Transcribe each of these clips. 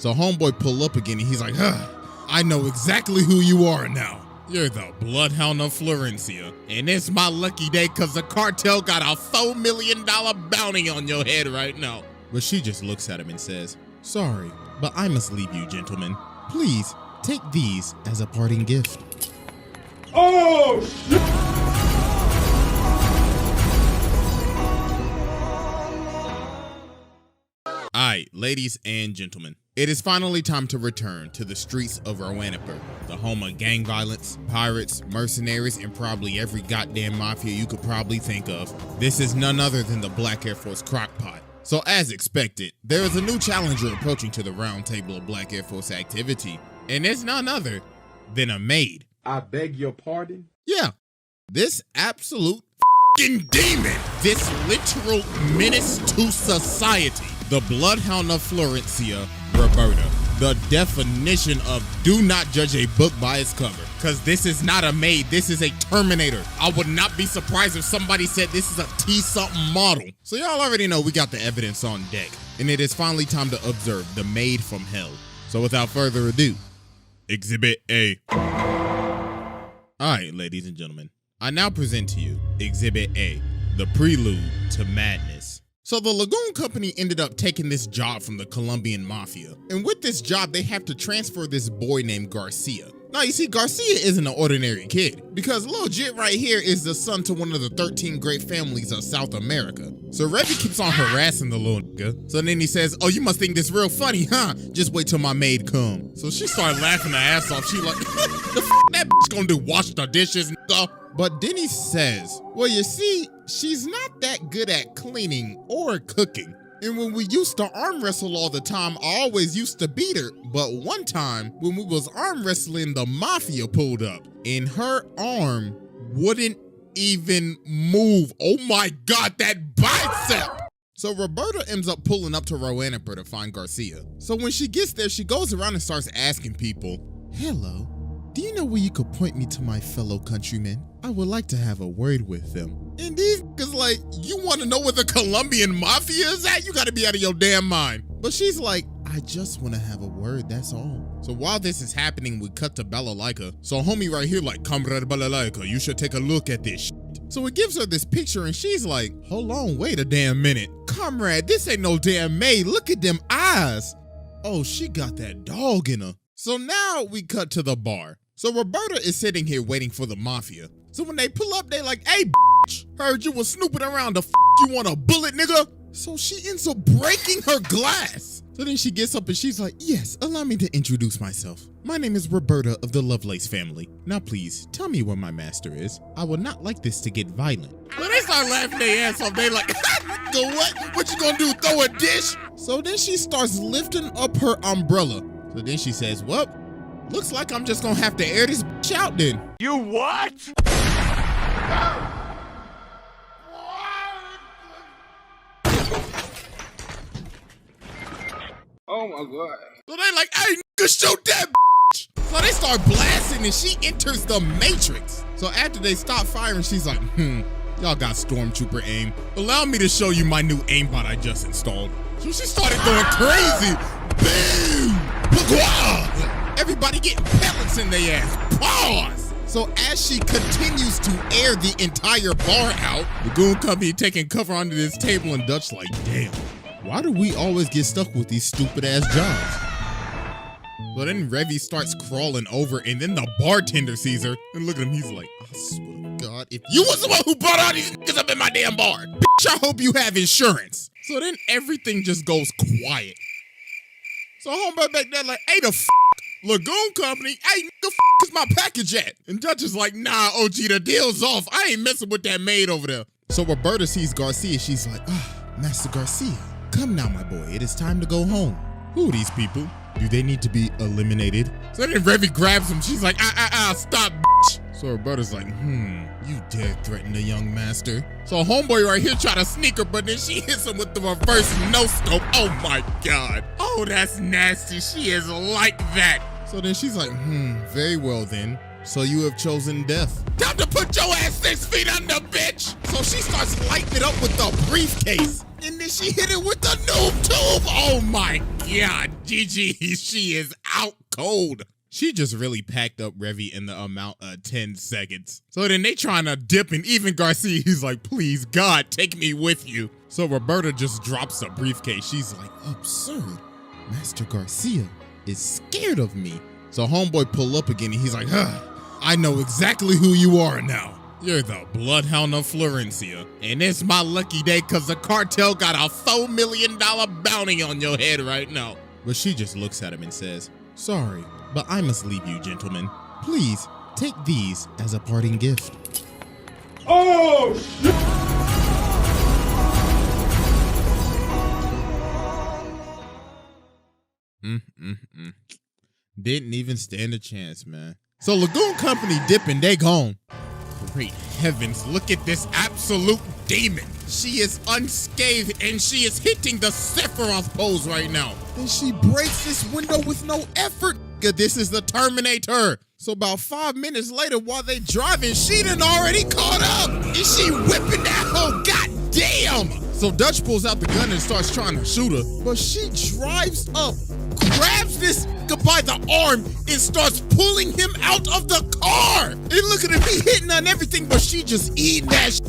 So homeboy pull up again and he's like, I know exactly who you are now. You're the bloodhound of Florencia. And it's my lucky day because the cartel got a $4 million bounty on your head right now. But she just looks at him and says, sorry, but I must leave you, gentlemen. Please take these as a parting gift. Oh, shit! Alright, ladies and gentlemen, it is finally time to return to the streets of Rowanipur, the home of gang violence, pirates, mercenaries, and probably every goddamn mafia you could probably think of. This is none other than the Black Air Force Crockpot. So as expected, there is a new challenger approaching to the round table of Black Air Force activity, and it's none other than a maid. I beg your pardon? Yeah, this absolute f***ing demon, this literal menace to society, the bloodhound of Florencia, Roberta. The definition of do not judge a book by its cover. Cause this is not a maid, this is a Terminator. I would not be surprised if somebody said this is a T-something model. So y'all already know we got the evidence on deck. And it is finally time to observe the maid from hell. So without further ado, Exhibit A. Alright, ladies and gentlemen, I now present to you Exhibit A, the prelude to madness. So the Lagoon Company ended up taking this job from the Colombian Mafia. And with this job, they have to transfer this boy named Garcia. Now, you see, Garcia isn't an ordinary kid, because Lil Jit right here is the son to one of the 13 great families of South America. So Reggie keeps on harassing the little nigga. So then he says, oh, you must think this real funny, huh? Just wait till my maid come. So she started laughing her ass off. She like, the f that bitch gonna do, wash the dishes, nigga? But then he says, well, you see, she's not that good at cleaning or cooking. And when we used to arm wrestle all the time, I always used to beat her. But one time, when we was arm wrestling, the mafia pulled up and her arm wouldn't even move. Oh my God, that bicep! So Roberta ends up pulling up to Rowanipur to find Garcia. So when she gets there, she goes around and starts asking people, hello, do you know where you could point me to my fellow countrymen? I would like to have a word with them. And these niggas like, you want to know where the Colombian Mafia is at? You got to be out of your damn mind. But she's like, I just want to have a word, that's all. So while this is happening, we cut to Balalaika. So homie right here like, Comrade Balalaika, you should take a look at this shit. So it gives her this picture and she's like, hold on, wait a damn minute. Comrade, this ain't no damn maid. Look at them eyes. Oh, she got that dog in her. So now we cut to the bar. So Roberta is sitting here waiting for the mafia. So when they pull up, they like, hey, bitch, heard you was snooping around. The you want a bullet, nigga? So she ends up breaking her glass. So then she gets up and she's like, yes, allow me to introduce myself. My name is Roberta of the Lovelace family. Now please, tell me where my master is. I would not like this to get violent. But it's start laughing their ass off. They like, go what? What you gonna do, throw a dish? So then she starts lifting up her umbrella. So then she says, well, looks like I'm just gonna have to air this bitch out then. You what? Oh my God. So they like, hey, nigga, shoot that bitch. So they start blasting and she enters the Matrix. So after they stop firing, she's like, y'all got stormtrooper aim. Allow me to show you my new aimbot I just installed. So she started going crazy. Boom! Pagua! Everybody getting pellets in their ass. Pause! So as she continues to air the entire bar out, the goon company taking cover under this table and Dutch like, damn, why do we always get stuck with these stupid ass jobs? But then Revy starts crawling over and then the bartender sees her and look at him, he's like, I swear to God, if you was the one who brought all these niggas up in my damn bar, bitch, I hope you have insurance. So then everything just goes quiet. So homeboy back there like, hey, the Lagoon Company, hey, nigga, is my package at? And Dutch is like, nah, OG, the deal's off. I ain't messing with that maid over there. So Roberta sees Garcia. She's like, Master Garcia, come now, my boy. It is time to go home. Who are these people? Do they need to be eliminated? So then Revy grabs him. She's like, stop, bitch. So Roberta's like, you dare threaten the young master? So homeboy right here try to sneak her, but then she hits him with the reverse no-scope. Oh my God. Oh, that's nasty. She is like that. So then she's like, very well then. So you have chosen death. Time to put your ass 6 feet under, bitch! So she starts lighting it up with the briefcase. And then she hit it with the noob tube. Oh my God, GG, she is out cold. She just really packed up Revy in the amount of 10 seconds. So then they trying to dip, and even Garcia, he's like, please, God, take me with you. So Roberta just drops the briefcase. She's like, absurd. Master Garcia is scared of me. So homeboy pull up again, and he's like, I know exactly who you are now. You're the Bloodhound of Florencia. And it's my lucky day because the cartel got a $4 million bounty on your head right now. But she just looks at him and says, sorry, but I must leave you, gentlemen. Please take these as a parting gift. Oh shit! Didn't even stand a chance, man. So Lagoon Company dipping, they gone. Great heavens, look at this absolute demon. She is unscathed and she is hitting the Sephiroth pose right now. And she breaks this window with no effort. This is the Terminator. So about 5 minutes later, while they driving, she done already caught up. And she whipping that hoe, goddamn. So Dutch pulls out the gun and starts trying to shoot her. But she drives up, grabs this by the arm, and starts pulling him out of the car. And look at him, he hitting on everything, but she just eating that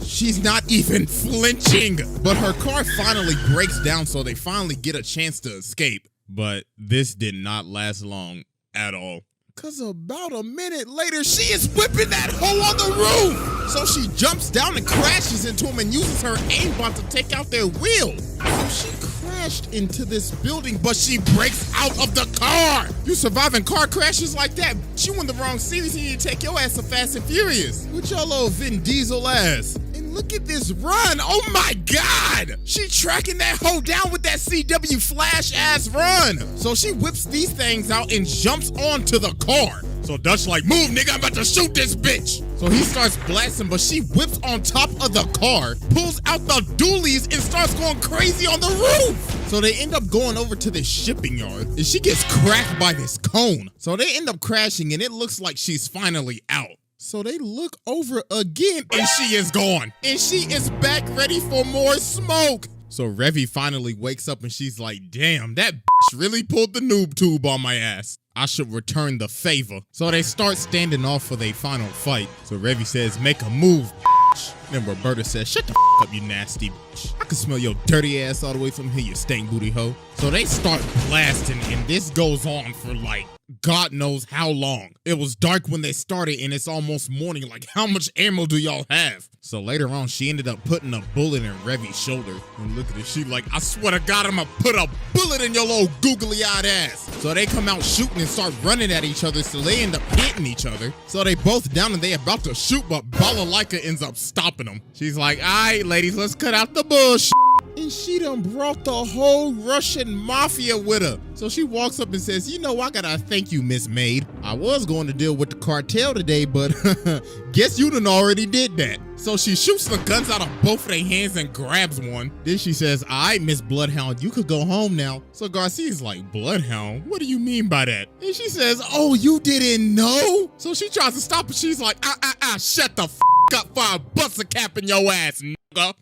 She's not even flinching. But her car finally breaks down, so they finally get a chance to escape. But this did not last long at all. Cause about a minute later, she is whipping that hoe on the roof. So she jumps down and crashes into him and uses her aimbot to take out their wheel. So she crashed into this building, but she breaks out of the car. You surviving car crashes like that? You in the wrong series, you need to take your ass to Fast and Furious. With your little Vin Diesel ass. And look at this run. Oh my God. She tracking that hoe down with that CW Flash ass run. So she whips these things out and jumps onto the car. So Dutch like, move nigga, I'm about to shoot this bitch. So he starts blasting, but she whips on top of the car, pulls out the dualies and starts going crazy on the roof. So they end up going over to this shipping yard and she gets cracked by this cone. So they end up crashing and it looks like she's finally out. So they look over again and she is gone. And she is back ready for more smoke. So Revy finally wakes up and she's like, damn, that bitch really pulled the noob tube on my ass. I should return the favor. So they start standing off for their final fight. So Revy says, make a move, bitch. Then Roberta says, shut the up, you nasty bitch. I can smell your dirty ass all the way from here, you stank booty hoe. So they start blasting and this goes on for like God knows how long. It was dark when they started and it's almost morning. Like, how much ammo do y'all have? So later on, she ended up putting a bullet in Revy's shoulder. And look at it, she like, I swear to God, I'm gonna put a bullet in your little googly-eyed ass. So they come out shooting and start running at each other, so they end up hitting each other. So they both down and they about to shoot, but Balalaika ends up stopping stopping them. She's like, all right, ladies, let's cut out the bullshit. And she done brought the whole Russian mafia with her. So she walks up and says, you know, I gotta thank you, Miss Maid. I was going to deal with the cartel today, but guess you done already did that. So she shoots the guns out of both of their hands and grabs one. Then she says, all right, Miss Bloodhound, you could go home now. So Garcia's like, Bloodhound? What do you mean by that? And she says, oh, you didn't know? So she tries to stop her. She's like, shut the f up before I bust a cap in your ass, nigga.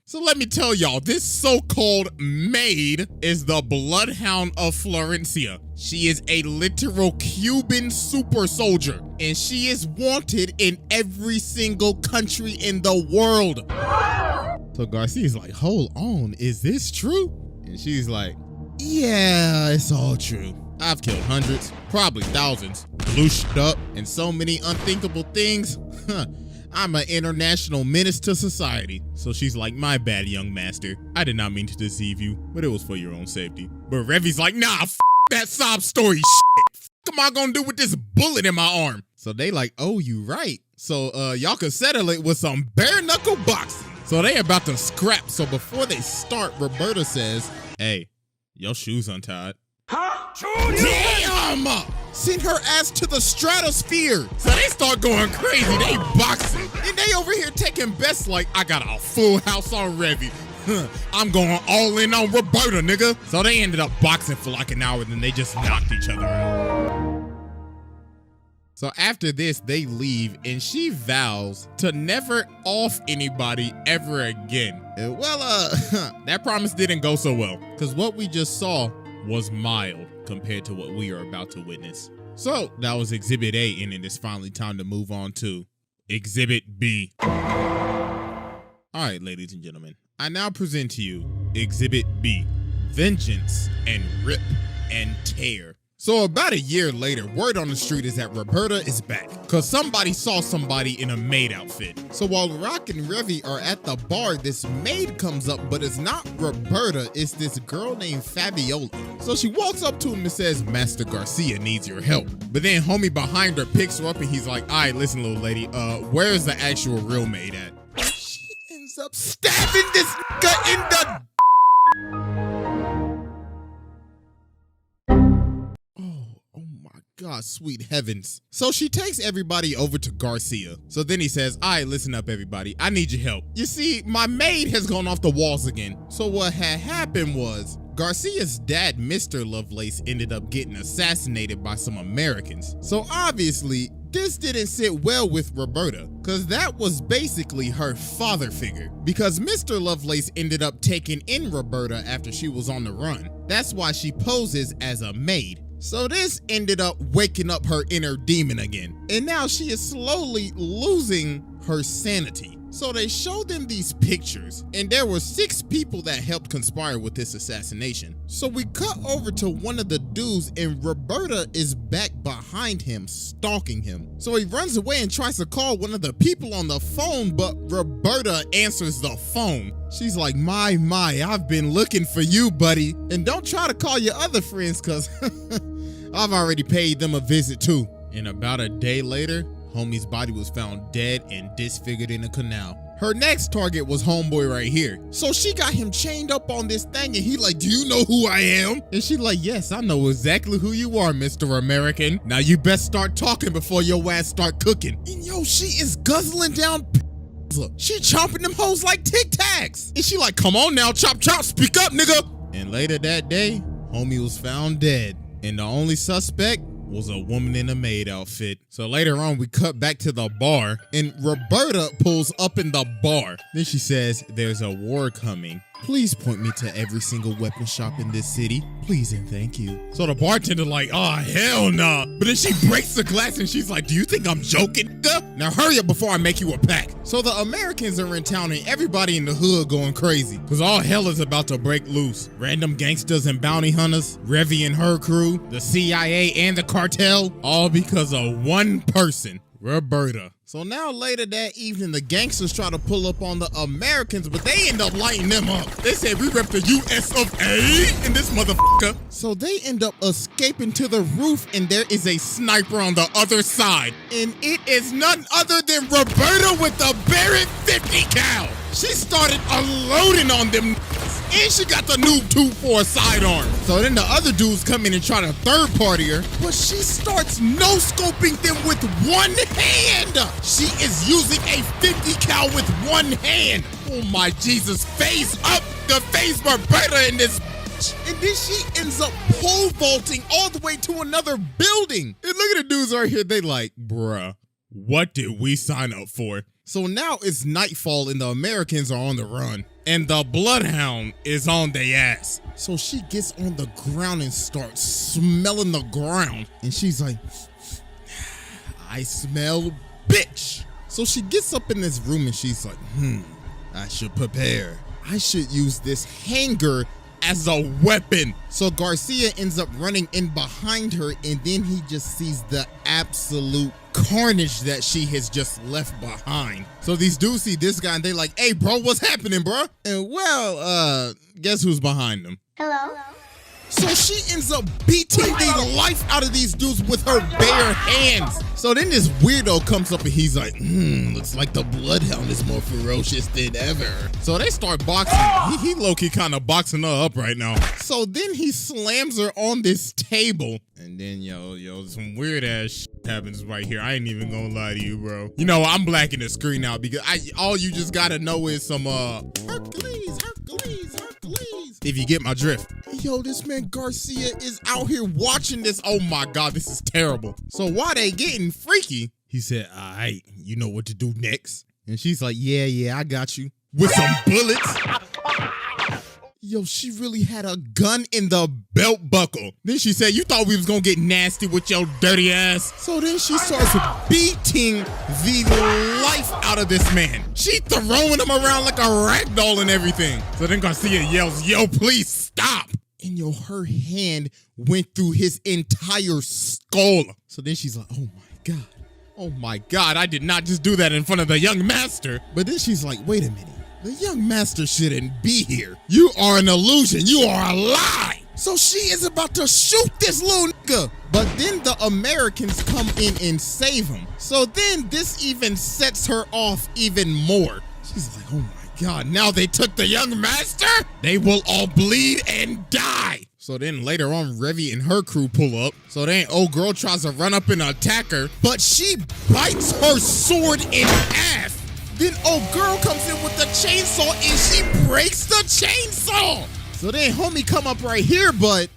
So let me tell y'all, this so-called maid is the Bloodhound of Florencia. She is a literal Cuban super soldier, and she is wanted in every single country in the world. So Garcia's like, hold on, is this true? And she's like, yeah, it's all true. I've killed hundreds, probably thousands, blew shit up, and so many unthinkable things. I'm an international menace to society. So she's like, my bad, young master. I did not mean to deceive you, but it was for your own safety. But Revi's like, nah, f that sob story shit. What am I gonna do with this bullet in my arm? So they like, oh, you right. So y'all can settle it with some bare knuckle boxing. So they about to scrap. So before they start, Roberta says, hey, your shoes untied. Huh? Damn! Send her ass to the stratosphere. So they start going crazy. They boxing. And they over here taking bets like, I got a full house on Revy. I'm going all in on Roberta, nigga. So they ended up boxing for like an hour, then they just knocked each other out. So after this, they leave, and she vows to never off anybody ever again. And well, that promise didn't go so well, because what we just saw was mild compared to what we are about to witness. So that was Exhibit A, and it is finally time to move on to Exhibit B. All right, ladies and gentlemen, I now present to you Exhibit B, Vengeance and Rip and Tear. So about a year later, word on the street is that Roberta is back, cause somebody saw somebody in a maid outfit. So while Rock and Revy are at the bar, this maid comes up, but it's not Roberta, it's this girl named Fabiola. So she walks up to him and says, Master Garcia needs your help. But then homie behind her picks her up and he's like, all right, listen, little lady, where is the actual real maid at? She ends up stabbing this nigga in the God, sweet heavens. So she takes everybody over to Garcia. So then he says, all right, listen up, everybody. I need your help. You see, my maid has gone off the walls again. So what had happened was Garcia's dad, Mr. Lovelace, ended up getting assassinated by some Americans. So obviously, this didn't sit well with Roberta, because that was basically her father figure. Because Mr. Lovelace ended up taking in Roberta after she was on the run. That's why she poses as a maid. So this ended up waking up her inner demon again. And now she is slowly losing her sanity. So they showed them these pictures, and there were 6 people that helped conspire with this assassination. So we cut over to one of the dudes, and Roberta is back behind him, stalking him. So he runs away and tries to call one of the people on the phone, but Roberta answers the phone. She's like, my, I've been looking for you, buddy. And don't try to call your other friends, cause I've already paid them a visit too. And about a day later, homie's body was found dead and disfigured in a canal. Her next target was homeboy right here. So she got him chained up on this thing, and he like, do you know who I am? And she like, yes, I know exactly who you are, Mr. American. Now you best start talking before your ass start cooking. And yo, she is guzzling down she chomping them hoes like Tic Tacs. And she like, come on now, chop, speak up, nigga. And later that day, homie was found dead. And the only suspect was a woman in a maid outfit. So later on, we cut back to the bar, and Roberta pulls up in the bar. Then she says, there's a war coming. Please point me to every single weapon shop in this city. Please and thank you. So the bartender like, oh, hell nah. But then she breaks the glass and she's like, do you think I'm joking? Now hurry up before I make you a pack. So the Americans are in town and everybody in the hood going crazy, because all hell is about to break loose. Random gangsters and bounty hunters, Revy and her crew, the CIA and the cartel, all because of one person, Roberta. So now later that evening, the gangsters try to pull up on the Americans, but they end up lighting them up. They said, we rep the US of A in this motherfucker. So they end up escaping to the roof, and there is a sniper on the other side. And it is none other than Roberta with the Barrett 50 cal. She started unloading on them, and she got the noob 2 for a sidearm. So then the other dudes come in and try to third party her, but she starts no-scoping them with one hand. She is using a 50 cal with one hand. Oh my Jesus, phase up the phase Roberta in this. And then she ends up pole vaulting all the way to another building. And look at the dudes right here. They like, bruh, what did we sign up for? So now it's nightfall and the Americans are on the run. And the bloodhound is on their ass. So she gets on the ground and starts smelling the ground. And she's like, I smell bitch. So she gets up in this room and she's like, I should prepare. I should use this hanger as a weapon. So Garcia ends up running in behind her, and then he just sees the absolute carnage that she has just left behind. So these dudes see this guy and they like, hey bro, what's happening, bro? And well, guess who's behind them? Hello. So she ends up beating the life out of these dudes with her bare hands. So then this weirdo comes up and he's like, looks like the bloodhound is more ferocious than ever. So they start boxing. He low-key kind of boxing her up right now. So then he slams her on this table. And then, yo, some weird ass shit happens right here. I ain't even gonna lie to you, bro. You know, I'm blacking the screen out because all you just gotta know is some, Hercules. If you get my drift. Yo, this man Garcia is out here watching this. Oh my God, this is terrible. So while they getting freaky, he said, all right, you know what to do next. And she's like, yeah, I got you. With some bullets. Yo, she really had a gun in the belt buckle. Then she said, you thought we was gonna get nasty with your dirty ass. So then she starts beating the life out of this man. She throwing him around like a rag doll and everything. So then Garcia yells, yo, please stop. And yo, her hand went through his entire skull. So then she's like, oh my God. Oh my God, I did not just do that in front of the young master. But then she's like, wait a minute. The young master shouldn't be here. You are an illusion. You are a lie. So she is about to shoot this little nigga. But then the Americans come in and save him. So then this even sets her off even more. She's like, oh my God, now they took the young master? They will all bleed and die. So then later on, Revy and her crew pull up. So then old girl tries to run up and attack her, but she bites her sword in half. Then old girl comes in with the chainsaw and she breaks the chainsaw. So then homie come up right here, but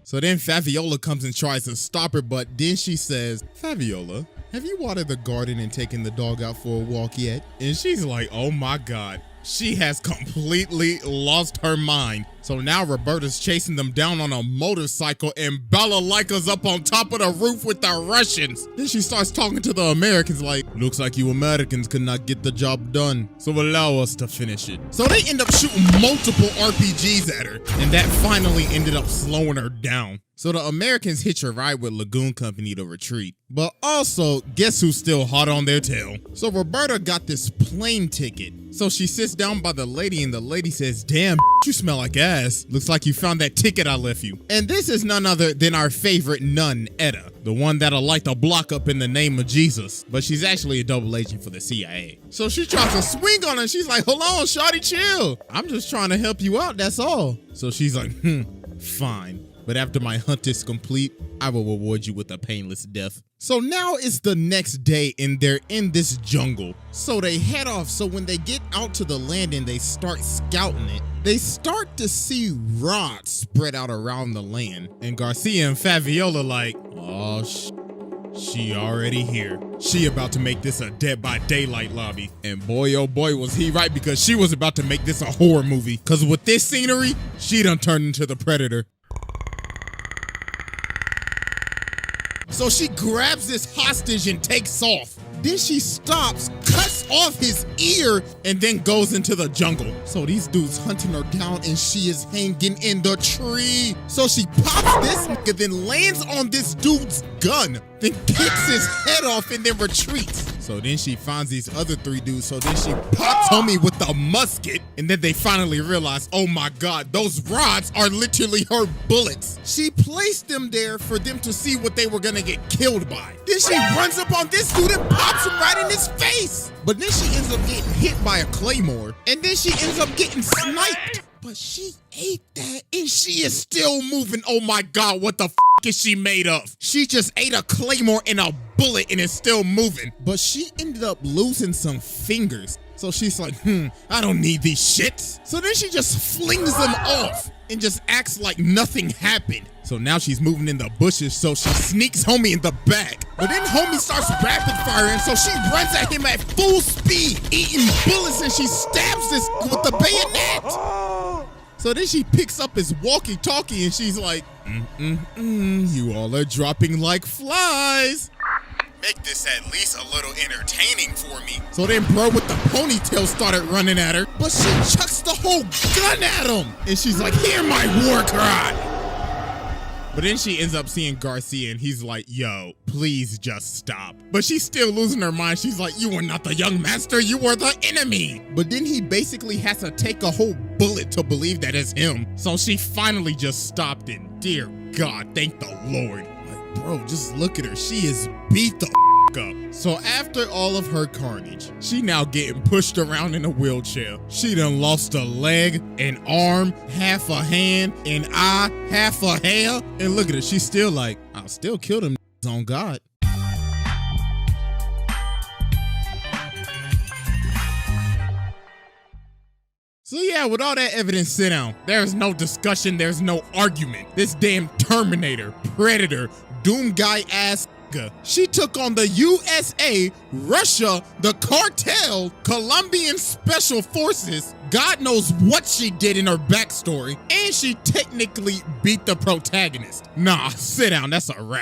so then Faviola comes and tries to stop her, but then she says, Faviola, have you watered the garden and taken the dog out for a walk yet? And she's like, oh my God. She has completely lost her mind. So now Roberta's chasing them down on a motorcycle and Balalika's up on top of the roof with the Russians. Then she starts talking to the Americans like, looks like you Americans could not get the job done, so allow us to finish it. So they end up shooting multiple RPGs at her, and that finally ended up slowing her down. So the Americans hitch a ride with Lagoon Company to retreat. But also, guess who's still hot on their tail? So Roberta got this plane ticket. So she sits down by the lady and the lady says, damn, you smell like ass. Looks like you found that ticket I left you. And this is none other than our favorite nun, Etta. The one that'll light the block up in the name of Jesus. But she's actually a double agent for the CIA. So she tries to swing on her and she's like, hold on, shawty, chill. I'm just trying to help you out, that's all. So she's like, fine. But after my hunt is complete, I will reward you with a painless death. So now it's the next day and they're in this jungle. So they head off. So when they get out to the land and they start scouting it, they start to see rods spread out around the land. And Garcia and Faviola like, oh, she already here. She about to make this a Dead by Daylight lobby. And boy, oh boy, was he right, because she was about to make this a horror movie. Because with this scenery, she done turned into the Predator. So she grabs this hostage and takes off. Then she stops, cuts off his ear, and then goes into the jungle. So these dudes hunting her down and she is hanging in the tree. So she pops this nigga, then lands on this dude's gun, then kicks his head off and then retreats. So then she finds these other 3 dudes. So then she pops homie with the musket. And then they finally realize, oh my God, those rods are literally her bullets. She placed them there for them to see what they were gonna get killed by. Then she runs up on this dude and pops him right in his face. But then she ends up getting hit by a claymore. And then she ends up getting sniped. But she ate that and she is still moving. Oh my God, what the f is she made of? She just ate a claymore and a bullet and is still moving. But she ended up losing some fingers. So she's like, I don't need these shits. So then she just flings them off and just acts like nothing happened. So now she's moving in the bushes, so she sneaks homie in the back. But then homie starts rapid firing, so she runs at him at full speed, eating bullets, and she stabs this with the bayonet. So then she picks up his walkie-talkie and she's like, you all are dropping like flies. Make this at least a little entertaining for me. So then bro with the ponytail started running at her, but she chucks the whole gun at him. And she's like, hear my war cry. But then she ends up seeing Garcia and he's like, yo, please just stop. But she's still losing her mind. She's like, you are not the young master, you are the enemy. But then he basically has to take a whole bullet to believe that it's him. So she finally just stopped and dear God, thank the Lord. Like, bro, just look at her. She is beat the up. So after all of her carnage, she now getting pushed around in a wheelchair. She done lost a leg, an arm, half a hand, an eye, half a hair. And look at her, she's still like, I'll still kill them on God. So yeah, with all that evidence sit down, there's no discussion, there's no argument. This damn Terminator, Predator, Doom guy ass, she took on the USA, Russia, the cartel, Colombian special forces. God knows what she did in her backstory, and she technically beat the protagonist. Nah, sit down, that's a wrap.